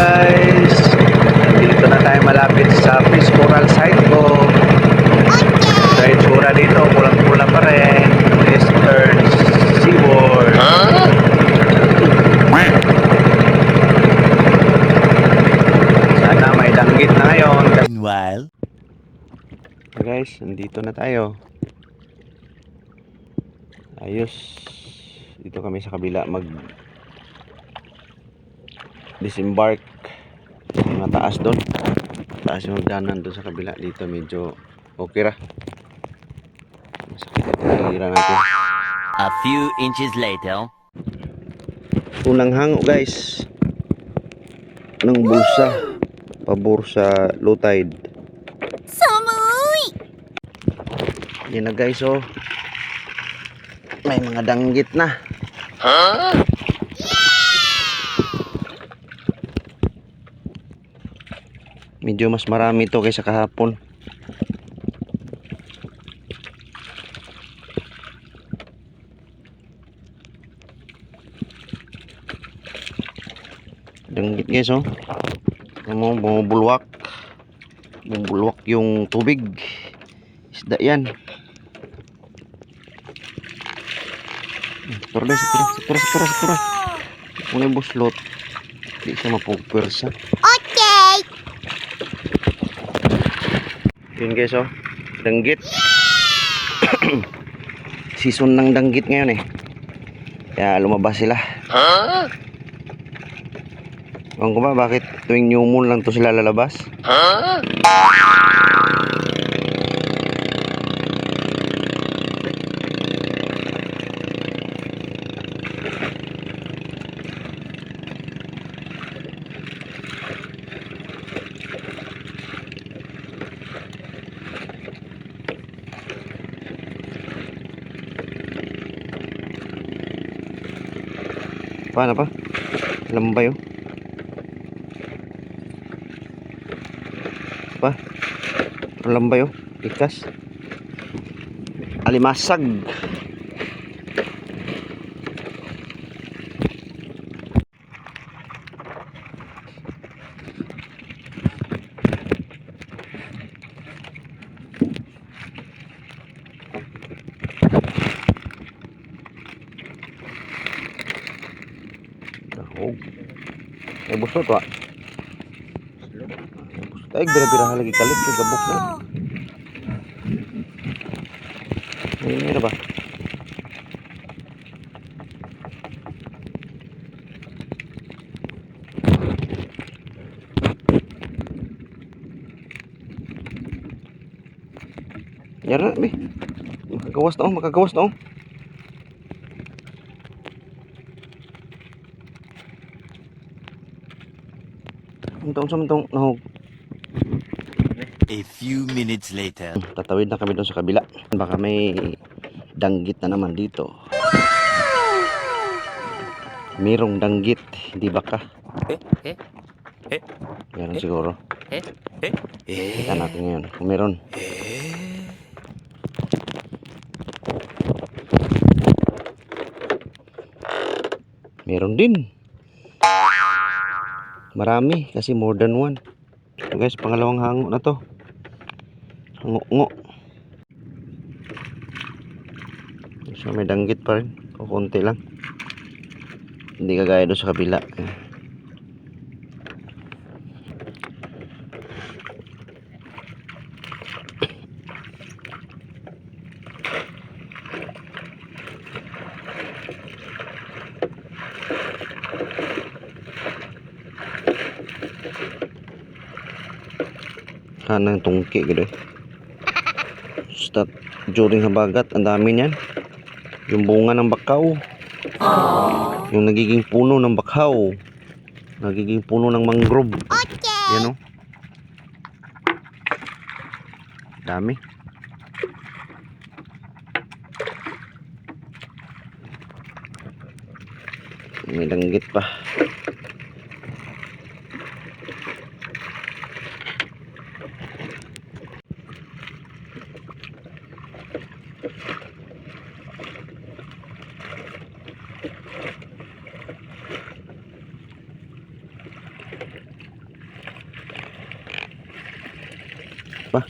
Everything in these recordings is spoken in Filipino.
guys, dito na tayo malapit sa fish coral site ko. Sa itsura dito, pulang-pula pa rin. Eastern Seaboard. Sana may danggit na ngayon. Meanwhile, Guys, nandito na tayo. Ayos. Dito kami sa kabila disembark. Mataas doon. Taas yung hagdanan doon sa kabila. Dito medyo okay ra. Masakit ang hira natin. a few inches later. Unang hango guys. Ng bulsa. Pabor sa low tide. Samoy! Yan na guys oh. May mga danggit na. Medyo mas marami to kaysa kahapon. Danggit guys oh. Bumubulwak. Bumubulwak yung tubig. Isda yan. Sakura. Kung yung buslot, hindi siya mapupwersa. Okay! Yun guys oh, danggit. Season ng danggit ngayon eh. Kaya lumabas sila. Ewan ko ba bakit tuwing new moon lang to sila lalabas? Paano pa? Lambay oh. Pa? Lambay oh. Ikas. Alimasag. Oh. Ay busot wa. Ay bira-bira lagi kalit sa gabok na. Ini ba? Yara be. Makagawas na oh. Untong nahog. A few minutes later. Tatawid na kami doon sa kabila. Baka may danggit na naman dito. Merong danggit, hindi baka. Meron siguro. Kita natin ngayon kung meron. Meron din. Marami kasi more than one. So guys, pangalawang hango na to. Hango. So may danggit pa rin. Kukunti lang. Hindi kagaya doon sa kabila. Kanang tungki gitu. Start during habagat, ang dami niyan. Yung bunga ng bakaw. Yung nagiging puno ng bakaw. Nagiging puno ng mangrove. Okay! Yan o. Dami. May danggit pa. ba?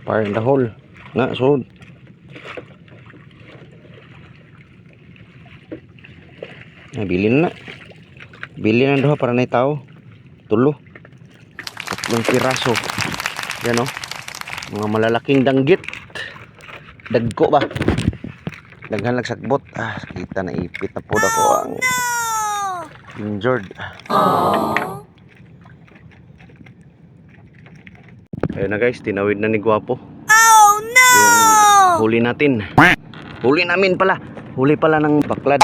Fire in the hole. Nga, so. Bili na. Bili na doha para na tao. Tulo. 3 piraso. Yan o. Mga malalaking danggit. Dagko ba? Daghan lang sakbot. Kita na ipit na po ako ang injured. Ayun na guys, tinawid na ni Gwapo. Oh no! Yung huli natin. Huli namin pala. Huli pala ng baklad.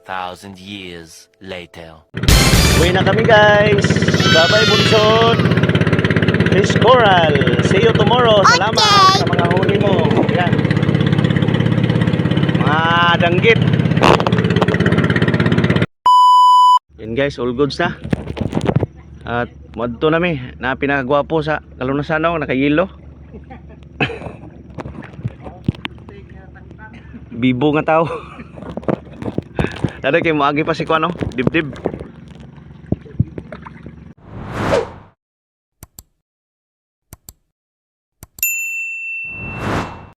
2,000 years later. Uwi na kami guys. Bye-bye Bunson. Fish Coral. See you tomorrow. Salamat sa mga huli mo. Yan. Mga danggit. Yan guys, all goods na. At madto nami na pinakagwapo sa kalunasan ako, nakayilo. Bibo nga tao. Dada kay moagi pa si Kuano, dibdib.